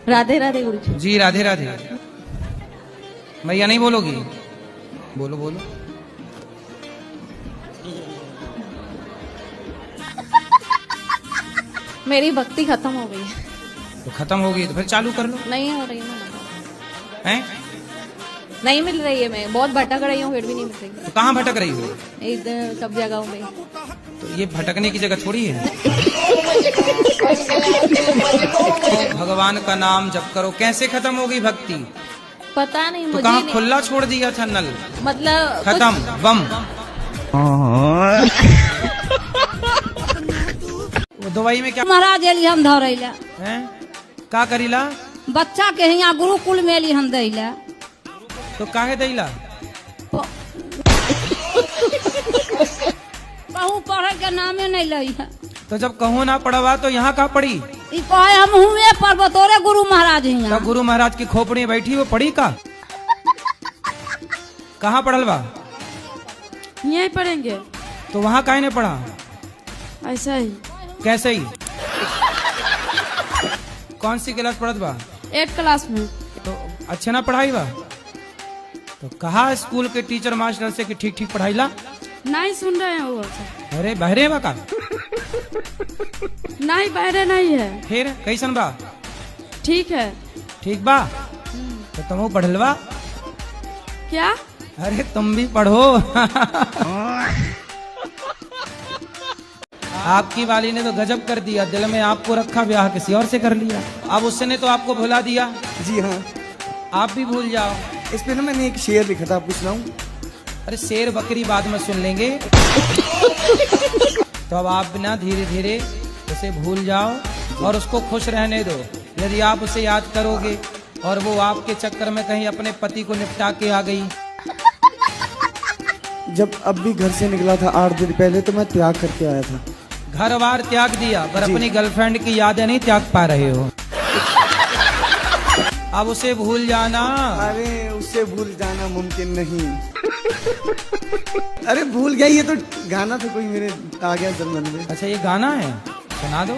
राधे राधे गुरु जी। जी राधे राधे। भैया नहीं बोलोगी? बोलो बोलो। मेरी भक्ति खत्म हो गई है। तो खत्म हो गई तो फिर चालू कर लो। नहीं हो रही ना, हैं? नहीं मिल रही है। मैं बहुत भटक रही हूँ फिर भी नहीं मिल रही। तो कहाँ भटक रही हो? इधर सब जगहों में। तो ये भटकने की जगह थोड़ी है। भगवान का नाम जप करो। कैसे खत्म हो गई भक्ति? पता नहीं तो मुझे कहाँ नहीं, खुला छोड़ दिया था नल? मतलब खत्म बम। वो दवाई में क्या महाराज एली हम धरैला है? का करीला? बच्चा के यहाँ गुरुकुल में एली हम दैला। तो काहे दैला? कहूँ पढ़े के नामे नहीं लई है। तो जब कहूँ ना पढ़वा तो यहाँ का पढ़ी? ई कहे हम हुए पर बतौरे गुरु महाराज तो यहाँ। गुरु महाराज की खोपड़ी में बैठी वो पढ़ी का? कहाँ पढ़लवा? यहीं पढ़ेंगे। तो वहाँ काहे ने पढ़ा? ऐसा ही। कैसे ही? कौन सी क्लास पढ़त बा? 8 क्लास में। तो अच्छे ना पढ़ाई बा? तो कहा स्कूल के टीचर मास्टर से कि ठीक ठीक पढ़ाईला? नहीं सुन रहे हैं वो। अरे बहरे बा का? नहीं बहरे नहीं है। फिर कैसन बा? ठीक है। ठीक बा? तो तुम पढ़लवा? क्या? अरे तुम भी पढ़ो। आपकी वाली ने तो गजब कर दिया। दिल में आपको रखा, ब्याह किसी और से कर लिया। अब उसने तो आपको भुला दिया। जी हाँ, आप भी भूल जाओ। इस पे ना मैंने एक शेर लिखा था, आपको सुनाऊं? अरे शेर बकरी बाद में सुन लेंगे। तो अब आप ना धीरे धीरे उसे भूल जाओ और उसको खुश रहने दो। यदि आप उसे याद करोगे और वो आपके चक्कर में कहीं अपने पति को निपटा के आ गई। जब अब भी घर से निकला था 8 दिन पहले, तो मैं त्याग करके आया था। घर बार त्याग दिया पर अपनी गर्लफ्रेंड की यादें नहीं त्याग पा रहे हो। अब उसे भूल जाना। अरे उससे भूल जाना मुमकिन नहीं। अरे भूल गया, ये तो गाना था कोई मेरे आ गया जन्म में। अच्छा ये गाना है, सुना दो।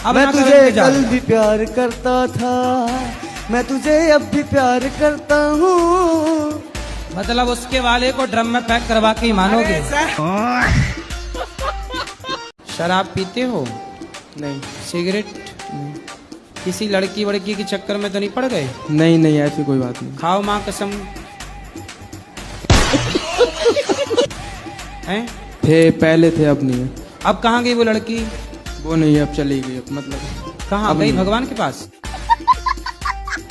अब मैं ना तुझे करेंगे जा। कल भी प्यार करता था, मैं तुझे अब भी प्यार करता हूँ। मतलब उसके वाले को ड्रम में पैक करवा के ही मानोगे? शराब पीते हो? नहीं सिगरेट? किसी लड़की वड़की के चक्कर में तो नहीं पड़ गए? नहीं नहीं, ऐसी कोई बात नहीं। खाओ माँ कसम। हैं? थे पहले थे, अब नहीं है। अब कहाँ गई वो लड़की? वो नहीं है, अब चली गई। अब मतलब कहाँ गई? भगवान के पास?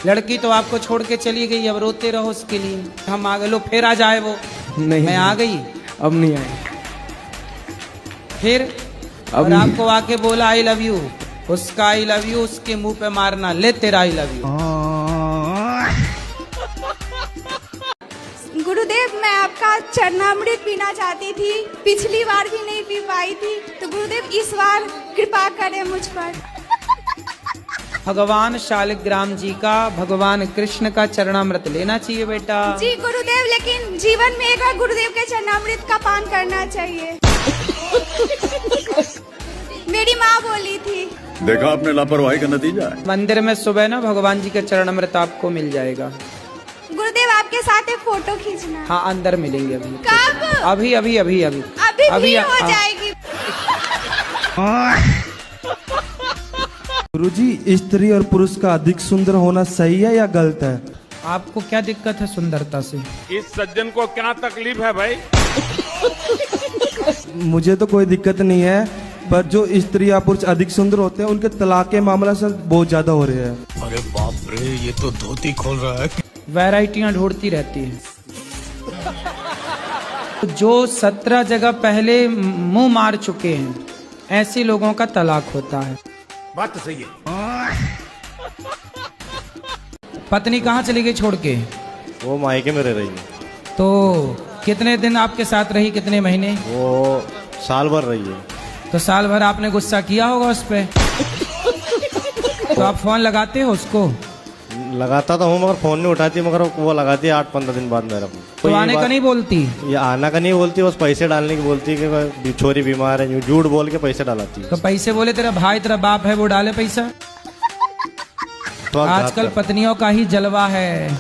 लड़की तो आपको छोड़ के चली गई, अब रोते रहो उसके लिए। हम आ गए, लो फिर आ जाए वो। नहीं, मैं आ गई अब नहीं आई। फिर अब और नहीं। आपको आके बोला आई लव यू, उसका आई लव यू उसके मुंह पे मारना, ले तेरा आई लव यू। गुरुदेव, मैं आपका चरणामृत पीना चाहती थी। पिछली बार भी नहीं पी पाई थी, तो गुरुदेव इस बार कृपा करें मुझ पर। भगवान शालिग्राम जी का, भगवान कृष्ण का चरणामृत लेना चाहिए बेटा। जी गुरुदेव, लेकिन जीवन में एक बार गुरुदेव के चरणामृत का पान करना चाहिए। मेरी माँ बोली थी। देखा आपने लापरवाही का नतीजा है। मंदिर में सुबह ना भगवान जी का चरणामृत आपको मिल जाएगा। गुरुदेव आपके साथ एक फोटो खींचना। हाँ अंदर मिलेंगे अभी। कब? अभी अभी अभी अभी अभी भी हो जाएगी। गुरुजी, स्त्री और पुरुष का अधिक सुंदर होना सही है या गलत है? आपको क्या दिक्कत है सुंदरता से? इस सज्जन को क्या तकलीफ है भाई? मुझे तो कोई दिक्कत नहीं है, पर जो स्त्री या पुरुष अधिक सुंदर होते हैं उनके तलाक के मामला से बहुत ज्यादा हो रहे हैं। अरे बाप रे, ये तो धोती खोल रहा है। वैरायटियां ढूंढती रहती है। जो 17 जगह पहले मुंह मार चुके हैं, ऐसे लोगों का तलाक होता है। बात तो सही है। पत्नी कहाँ चली गई छोड़ के? वो मायके में रह रही है। तो कितने दिन आपके साथ रही, कितने महीने? वो साल भर रही है। तो साल भर आपने गुस्सा किया होगा उस पे। तो आप फोन लगाते हो उसको? लगाता तो हूँ मगर फोन नहीं उठाती, मगर वो लगाती है 8-15 दिन बाद मेरा फोन। तो आने का नहीं बोलती? ये आना का नहीं बोलती, बस पैसे डालने की बोलती है कि छोरी बीमार है, झूठ बोल के पैसे डालाती है। तो पैसे बोले तेरा भाई तेरा बाप है वो डाले पैसा? आजकल पत्नियों का ही जलवा है,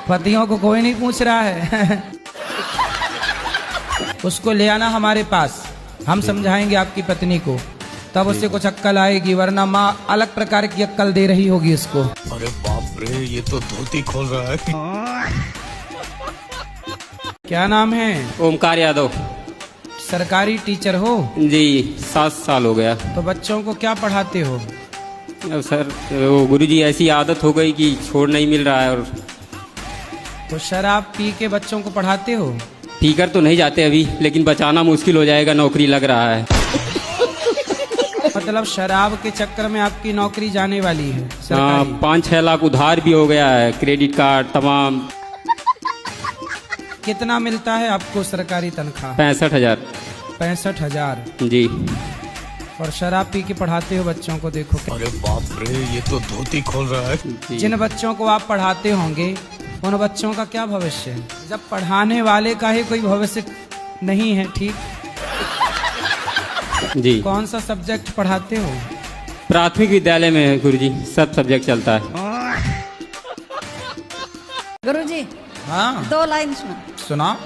पतियों को कोई नहीं पूछ रहा है। उसको ले आना हमारे पास, हम समझाएंगे आपकी पत्नी को, तब उससे कुछ अक्कल आएगी, वरना माँ अलग प्रकार की अक्कल दे रही होगी उसको। अरे बाप रे, ये तो धोती खोल रहा है। क्या नाम है? ओमकार यादव। सरकारी टीचर हो? जी 7 साल हो गया। तो बच्चों को क्या पढ़ाते हो? अब सर वो गुरुजी ऐसी आदत हो गई कि छोड़ नहीं मिल रहा है। और तो शराब पी के बच्चों को पढ़ाते हो? पीकर तो नहीं जाते अभी, लेकिन बचाना मुश्किल हो जाएगा, नौकरी लग रहा है। मतलब शराब के चक्कर में आपकी नौकरी जाने वाली है? हाँ, 5-6 लाख उधार भी हो गया है, क्रेडिट कार्ड तमाम। कितना मिलता है आपको सरकारी तनख्वाह? 65,000। 65,000 जी। और शराब पी के पढ़ाते हो बच्चों को? देखो अरे बाप रे, ये तो धोती खोल रहा है। जिन बच्चों को आप पढ़ाते होंगे उन बच्चों का क्या भविष्य है, जब पढ़ाने वाले का ही कोई भविष्य नहीं है? ठीक जी। कौन सा सब्जेक्ट पढ़ाते हो? प्राथमिक विद्यालय में गुरुजी सब सब्जेक्ट चलता है। गुरुजी हाँ 2 लाइन सुना।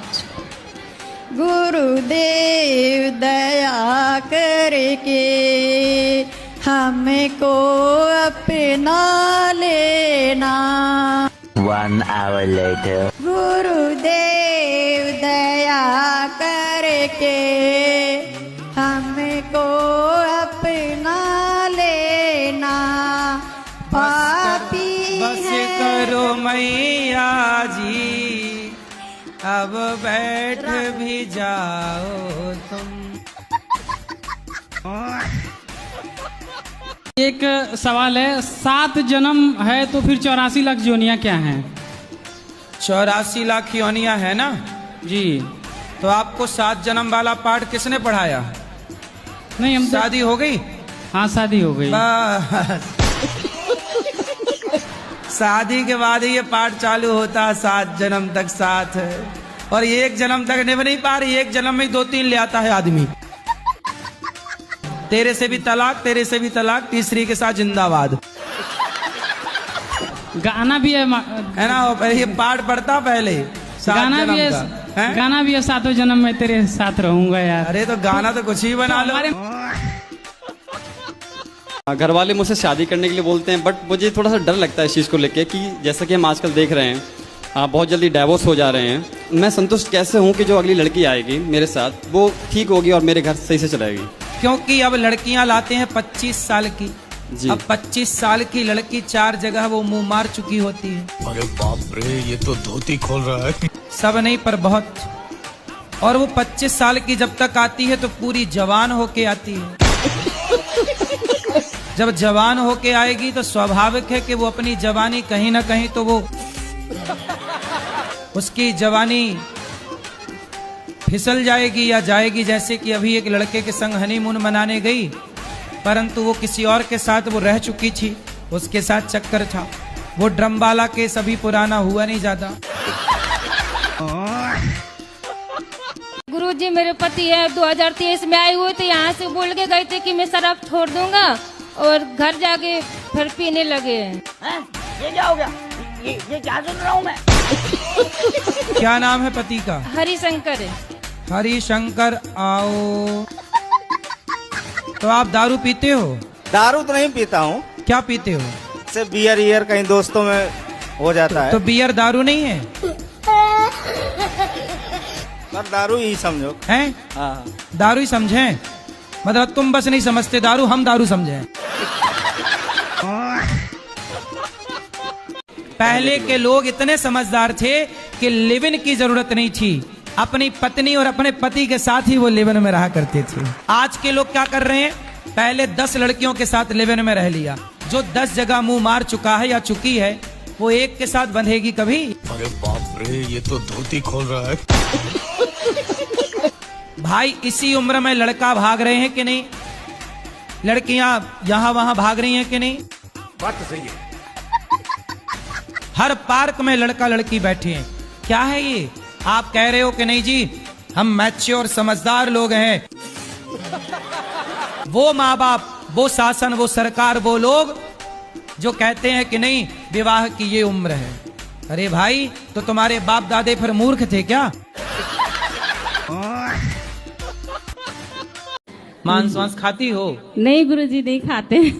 गुरुदेव दया करके हमको अपना लेना। 1 hour later. गुरुदेव दया करके हमको अपना लेना। पापी बस करो मैया जी, अब बैठ भी जाओ तुम। एक सवाल है, 7 जन्म है तो फिर 84 लाख योनियां क्या हैं? 84 लाख योनियां है ना जी। तो आपको 7 जन्म वाला पाठ किसने पढ़ाया? नहीं, हम शादी हो गई? हाँ शादी हो गई। बस शादी के बाद ही ये पाठ चालू होता, 7 जन्म तक साथ है। और 1 जन्म तक निभ नहीं पा रही, 1 जन्म में 2-3 ले आता है आदमी। तेरे से भी तलाक, तेरे से भी तलाक, तीसरी के साथ जिंदाबाद। गाना भी है ना, ये पाठ पढ़ता पहले। गाना भी है, गाना भी है 7 जन्म में तेरे साथ रहूंगा यार। अरे तो गाना तो कुछ ही बना लो। घर वाले मुझसे शादी करने के लिए बोलते हैं, बट मुझे थोड़ा सा डर लगता है इस चीज़ को लेके कि जैसा कि हम आजकल देख रहे हैं, बहुत जल्दी डाइवोर्स हो जा रहे हैं। मैं संतुष्ट कैसे हूँ कि जो अगली लड़की आएगी मेरे साथ वो ठीक होगी और मेरे घर सही से चलाएगी? क्योंकि अब लड़कियां लाते हैं 25 साल की जी। अब 25 साल की लड़की 4 जगह वो मुंह मार चुकी होती है। अरे बाप रे, ये तो धोती खोल रहा है। सब नहीं पर बहुत। और वो 25 साल की जब तक आती है तो पूरी जवान होके आती है। जब जवान होके आएगी तो स्वाभाविक है कि वो अपनी जवानी कहीं ना कहीं तो वो उसकी जवानी फिसल जाएगी या जाएगी। जैसे कि अभी एक लड़के के संग हनीमून मनाने गई, परंतु वो किसी और के साथ वो रह चुकी थी, उसके साथ चक्कर था। वो ड्रम वाला केस अभी पुराना हुआ नहीं ज्यादा। गुरुजी मेरे पति है 2023 में आए हुए थे, यहाँ से बोल के गए थे कि मैं शराब छोड़ दूंगा और घर जाके फिर पीने लगे हैं। ये क्या हो गया? ये क्या सुन रहा हूँ मैं? क्या नाम है पति का? हरिशंकर है। हरिशंकर आओ। तो आप दारू पीते हो? दारू तो नहीं पीता हूँ। क्या पीते हो? सिर्फ बियर कहीं दोस्तों में हो जाता है। तो बियर दारू नहीं है? पर दारू ही समझो। हैं? हाँ। दारू ही समझे? मतलब तुम बस नहीं समझते दारू, हम दारू समझे। पहले के लोग इतने समझदार थे कि लिव इन की जरूरत नहीं थी, अपनी पत्नी और अपने पति के साथ ही वो लिव इन में रहा करते थे। आज के लोग क्या कर रहे हैं? पहले 10 लड़कियों के साथ लिव इन में रह लिया। जो 10 जगह मुंह मार चुका है या चुकी है, वो एक के साथ बंधेगी कभी? अरे बाप रे, ये तो धोती खोल रहा है। भाई इसी उम्र में लड़का भाग रहे हैं कि नहीं? लड़कियां यहां वहां भाग रही हैं कि नहीं? बात तो सही है। हर पार्क में लड़का लड़की बैठे हैं। क्या है ये? आप कह रहे हो कि नहीं जी हम मैच्योर समझदार लोग हैं। वो माँ बाप, वो शासन, वो सरकार, वो लोग जो कहते हैं कि नहीं विवाह की ये उम्र है। अरे भाई, तो तुम्हारे बाप दादे फिर मूर्ख थे क्या? मांस वांस खाती हो? नहीं गुरुजी, नहीं खाते।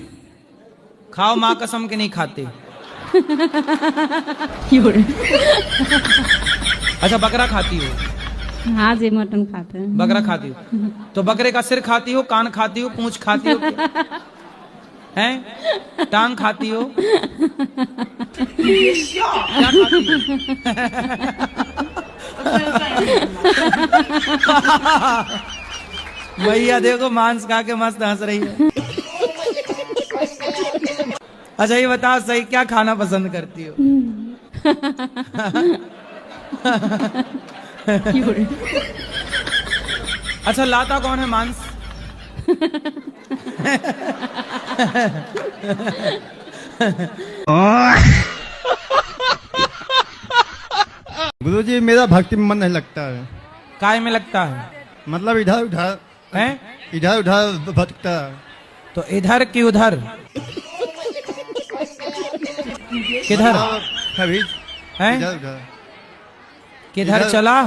खाओ, माँ कसम के नहीं खाते। अच्छा, बकरा खाती हो? हाँ जी, मटन खाते हैं। बकरा खाती हो? तो बकरे का सिर खाती हो, कान खाती हो, पूंछ खाती हो, हैं? टांग खाती हो? क्या खाती हो? भैया देखो मांस खा के मस्त हंस रही है। अच्छा ये बताओ, सही क्या खाना पसंद करती हो? अच्छा, लाता कौन है मांस? गुरुजी, मेरा भक्ति में मन नहीं लगता है। काय में लगता है? मतलब इधर उधर है, इधर उधर भटकता है। तो इधर की उधर किधर है? इधर उधर किधर चला?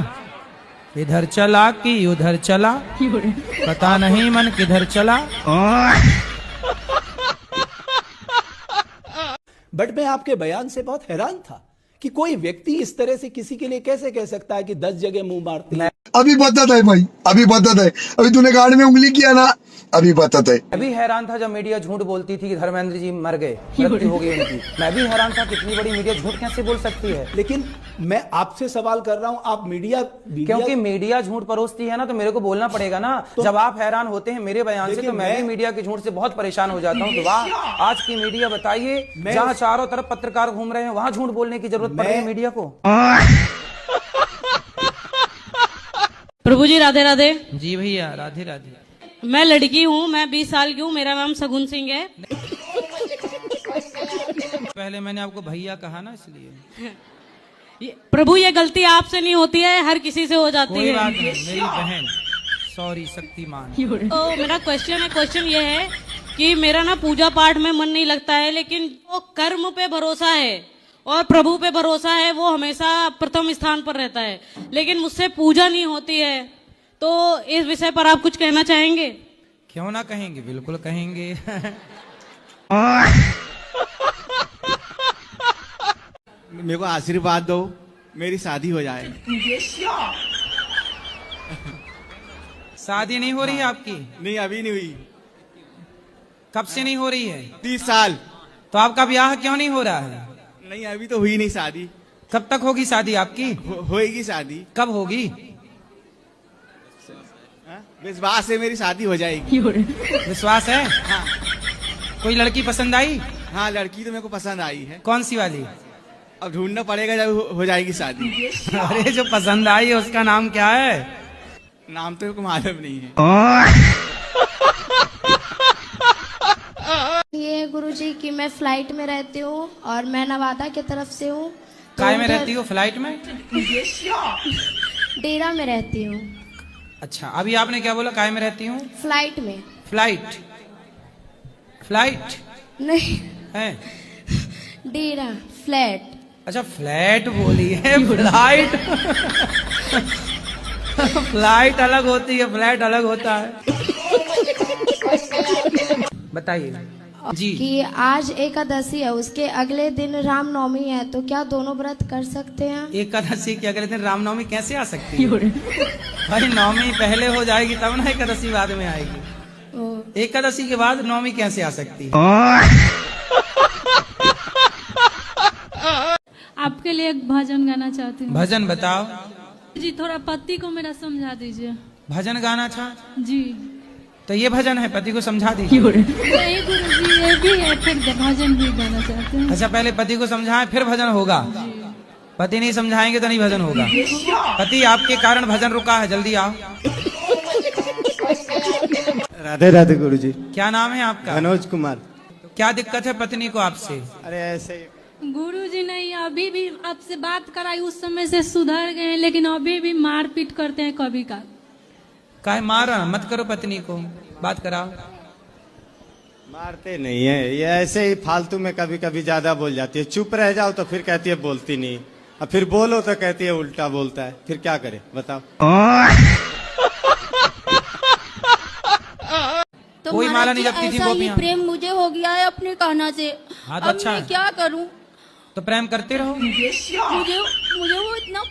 इधर चला कि उधर चला, पता नहीं मन किधर चला। बट मैं आपके बयान से बहुत हैरान था कि कोई व्यक्ति इस तरह से किसी के लिए कैसे कह सकता है कि 10 जगह मुंह मारती है। अभी बदत है भाई, अभी बदत है। अभी तूने गाड़ी में उंगली किया ना, अभी बदत है। मैं भी हैरान था जब मीडिया झूठ बोलती थी कि धर्मेंद्र जी मर गए, मृत्यु हो गई उनकी। मैं भी हैरान था कितनी बड़ी मीडिया झूठ कैसे बोल सकती है। लेकिन मैं आपसे सवाल कर रहा हूं, आप मीडिया क्योंकि मीडिया झूठ परोसती है ना, तो मेरे को बोलना पड़ेगा ना। तो जब आप हैरान होते हैं मेरे बयान से, तो मैं भी मीडिया के झूठ से बहुत परेशान हो जाता हूँ। तो वाह, आज की मीडिया बताइए, जहाँ चारों तरफ पत्रकार घूम रहे हैं वहां झूठ बोलने की जरूरत पड़ रही है मीडिया को। प्रभु जी राधे राधे। जी भैया, राधे राधे। मैं लड़की हूँ, मैं 20 साल की हूँ, मेरा नाम सगुन सिंह है। पहले मैंने आपको भैया कहा ना, इसलिए। प्रभु ये गलती आपसे नहीं होती है, हर किसी से हो जाती है। कोई बात नहीं, मेरी बहन, सॉरी शक्तिमान। तो मेरा क्वेश्चन ये है कि मेरा ना पूजा पाठ में मन नहीं लगता है, लेकिन वो कर्म पे भरोसा है और प्रभु पे भरोसा है, वो हमेशा प्रथम स्थान पर रहता है। लेकिन मुझसे पूजा नहीं होती है, तो इस विषय पर आप कुछ कहना चाहेंगे? क्यों ना कहेंगे, बिल्कुल कहेंगे। मेरे को आशीर्वाद दो, मेरी शादी हो जाए। शादी नहीं हो रही है आपकी? नहीं, अभी नहीं हुई। कब से नहीं हो रही है? 30 साल। तो आपका ब्याह क्यों नहीं हो रहा है? नहीं, अभी तो हुई नहीं शादी। कब तक होगी शादी आपकी? होएगी शादी। कब होगी? विश्वास है, मेरी शादी हो जाएगी। विश्वास है? हाँ। कोई लड़की पसंद आई? हाँ, लड़की तो मेरे को पसंद आई है। कौन सी वाली? अब ढूंढना पड़ेगा जब हो जाएगी शादी। अरे जो पसंद आई है उसका नाम क्या है? नाम तो मेरे को मालूम नहीं है। ये गुरुजी कि मैं फ्लाइट में रहती हूँ और मैं नवादा की तरफ से हूँ। काय में रहती हो? फ्लाइट में? डेरा में रहती हूँ। अच्छा, अभी आपने क्या बोला? काय में रहती हूँ? फ्लाइट में। फ्लाइट? फ्लाइट नहीं है, डेरा, फ्लैट। अच्छा फ्लैट बोली है, फ्लाइट। फ्लाइट अलग होती है, फ्लैट अलग होता है। बताइए जी। कि आज एकादशी है, उसके अगले दिन रामनवमी है, तो क्या दोनों व्रत कर सकते हैं? एकादशी के अगले दिन रामनवमी कैसे आ सकती है? भाई नवमी पहले हो जाएगी तब ना एकादशी बाद में आएगी। एकादशी के बाद नवमी कैसे आ सकती है? आपके लिए एक भजन गाना चाहती हूँ। भजन बताओ जी, थोड़ा पति को मेरा समझा दीजिए। भजन गाना था जी, तो ये भजन है, पति को समझा दीजिए। नहीं गुरुजी, ये भी है, फिर भजन भी गाना चाहते हैं। अच्छा, पहले पति को समझाएं फिर भजन होगा। पति नहीं समझाएंगे तो नहीं भजन होगा। पति आपके कारण भजन रुका है, जल्दी आओ। राधे राधे गुरुजी। क्या नाम है आपका? मनोज कुमार। क्या दिक्कत है पत्नी को आपसे? अरे ऐसे गुरुजी नहीं, अभी भी आपसे बात कराई उस समय से सुधर गए, लेकिन अभी भी मारपीट करते हैं कभी का। काहे मारा? मत करो पत्नी को, बात कराओ। मारते नहीं है, ये ऐसे ही फालतू में कभी कभी ज्यादा बोल जाती है। चुप रह जाओ तो फिर कहती है बोलती नहीं, और फिर बोलो तो कहती है उल्टा बोलता है। फिर क्या करे बताओ। तो कोई माला नहीं जपती थी ऐसा ही गोपियां। प्रेम मुझे हो गया है अपने कहना से। हाँ तो अब अच्छा मैं है। क्या करूं? तो प्रेम करते रहो। मुझे वो इतना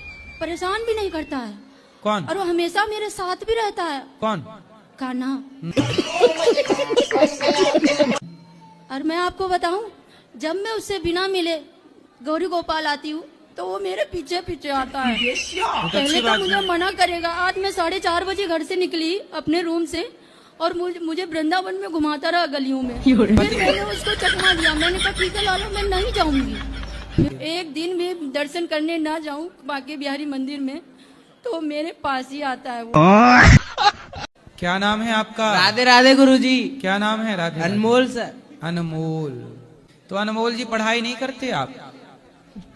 परेशान भी नहीं करता है। कौन? और वो हमेशा मेरे साथ भी रहता है। कौन? कान्हा। और मैं आपको बताऊं, जब मैं उससे बिना मिले गौरी गोपाल आती हूँ तो वो मेरे पीछे पीछे आता है। पहले तो मुझे मना करेगा। आज मैं 4:30 बजे घर से निकली अपने रूम से और मुझे वृंदावन में घुमाता रहा गलियों में। फिर मैंने उसको चकमा दिया। मैंने कहा ठीक है लालो, मैं नहीं जाऊंगी। फिर एक दिन भी दर्शन करने ना जाऊं बांके बिहारी मंदिर में तो मेरे पास ही आता है वो। क्या नाम है आपका? राधे राधे गुरुजी। क्या नाम है? राधे। अनमोल सर। अनमोल। तो अनमोल जी पढ़ाई नहीं करते आप?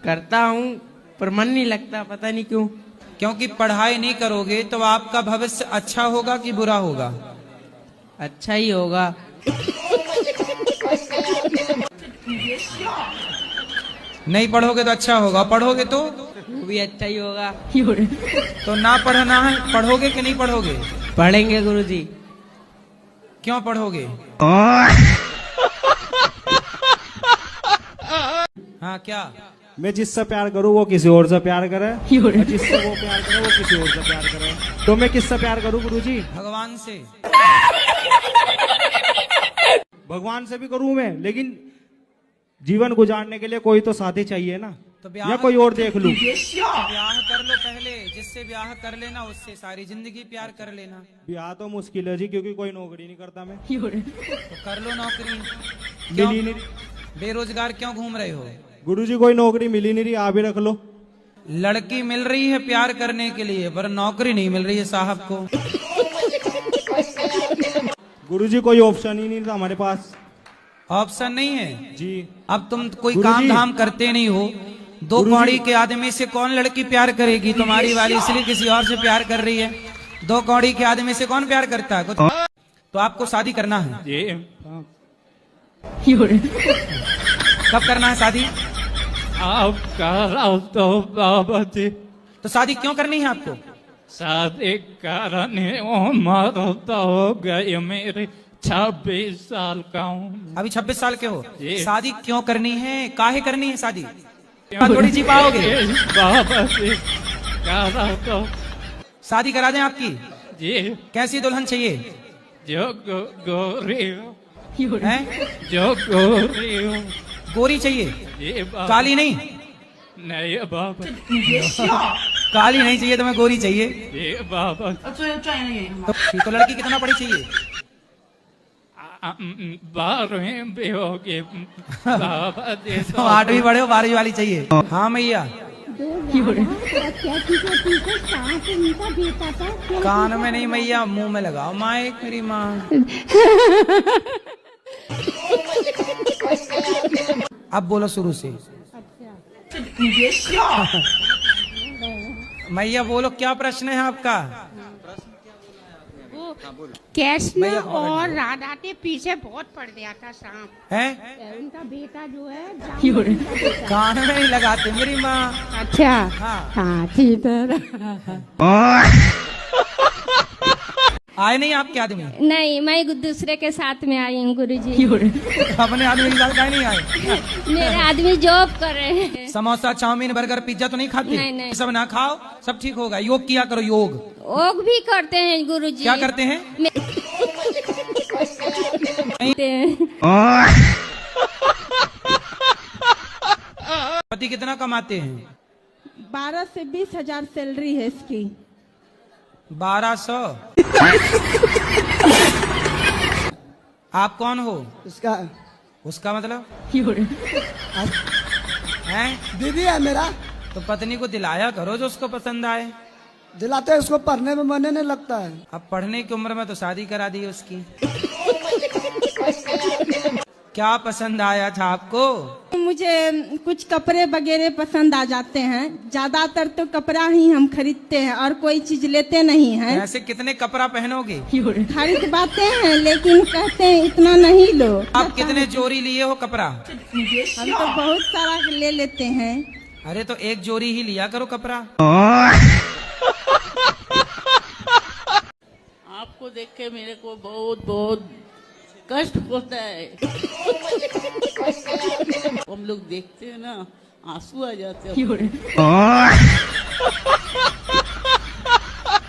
करता हूँ पर मन नहीं लगता, पता नहीं क्यों। क्योंकि पढ़ाई नहीं करोगे तो आपका भविष्य अच्छा होगा कि बुरा होगा? अच्छा ही होगा। नहीं पढ़ोगे तो अच्छा होगा, पढ़ोगे तो वो भी अच्छा ही होगा। तो ना पढ़ना है, पढ़ोगे कि नहीं पढ़ोगे? पढ़ेंगे गुरुजी। क्यों पढ़ोगे? हाँ क्या? मैं जिससे प्यार करूँ वो किसी और से प्यार करे, और जिससे वो प्यार करे वो किसी और से प्यार करे। तो मैं किससे प्यार करूँ गुरुजी? भगवान से। भगवान से भी करूँ मैं, लेकिन जीवन गुजारने के लिए कोई तो साथी चाहिए ना। तो या कोई और देख लूं। ब्याह कर लो पहले, जिससे ब्याह कर लेना उससे सारी जिंदगी प्यार कर लेना। ब्याह तो मुश्किल है जी, क्योंकि कोई नौकरी नहीं करता मैं। तो कर लो नौकरी। मिली नहीं। बेरोजगार क्यों घूम रहे हो? गुरुजी कोई नौकरी मिली नहीं रही, आप ही रख लो। लड़की मिल रही है प्यार करने के लिए पर नौकरी नहीं मिल रही है साहब को। गुरुजी कोई ऑप्शन ही नहीं था हमारे पास। ऑप्शन नहीं है जी। अब तुम कोई काम धाम करते नहीं हो। दो कौड़ी के आदमी से कौन लड़की प्यार करेगी? तुम्हारी वाली इसलिए किसी और से प्यार कर रही है। दो कौड़ी के आदमी से कौन प्यार करता है? तो आपको शादी करना है। कब करना है शादी? तो शादी क्यों करनी है आपको? शादी करने उम्र हो गई मेरी, 26 साल का हूँ। अभी 26 साल के हो? शादी क्यों करनी है? काहे करनी है शादी? थोड़ी जी पाओगे? शादी करा दें आपकी? जी। कैसी दुल्हन चाहिए? जो गोरी है? जो गोरी हो। गोरी चाहिए? काली नहीं? नहीं बाबा। काली नहीं चाहिए तुम्हें, गोरी चाहिए? बाबा। तो लड़की कितना पढ़ी चाहिए? 12वीं भी होगी। तो 8वीं पढ़े हो, 12वीं वाली चाहिए? हाँ मैया। कान में नहीं मैया, मुंह में लगाओ माइक मेरी माँ। अब बोलो शुरू से। मैया बोलो क्या प्रश्न है आपका? कृष्ण और राधा के पीछे बहुत पड़ गया था सांप है। उनका बेटा जो है कान में नहीं लगाते मेरी माँ। अच्छा हाँ ठीक आए नहीं आपके आदमी? नहीं, मैं दूसरे के साथ में आई हूँ गुरुजी। अपने आदमी के साथ काहे नहीं आए? मेरे आदमी जॉब कर रहे हैं। समोसा चाउमीन बर्गर पिज्जा तो नहीं खाते? नहीं। सब ना खाओ, सब ठीक होगा। योग किया करो, योग। योग भी करते हैं गुरुजी। क्या करते हैं? पति कितना कमाते हैं? 12 से 20 हजार सैलरी है इसकी। 1200। आप कौन हो? उसका मतलब है? दीदी है मेरा। तो पत्नी को दिलाया करो जो उसको पसंद आए। दिलाते हैं, उसको पढ़ने में मन नहीं लगता है। अब पढ़ने की उम्र में तो शादी करा दी उसकी। क्या पसंद आया था आपको? मुझे कुछ कपड़े वगैरह पसंद आ जाते हैं। ज्यादातर तो कपड़ा ही हम खरीदते हैं और कोई चीज लेते नहीं हैं। ऐसे कितने कपड़ा पहनोगे? खरीदवाते हैं लेकिन कहते हैं इतना नहीं लो। आप कितने जोड़ी लिए हो कपड़ा? हम तो बहुत सारा ले लेते हैं। अरे तो एक जोड़ी ही लिया करो कपड़ा। आपको देख के मेरे को बहुत बहुत कष्ट होता है। हम लोग देखते हैं ना, आंसू आ जाते हैं।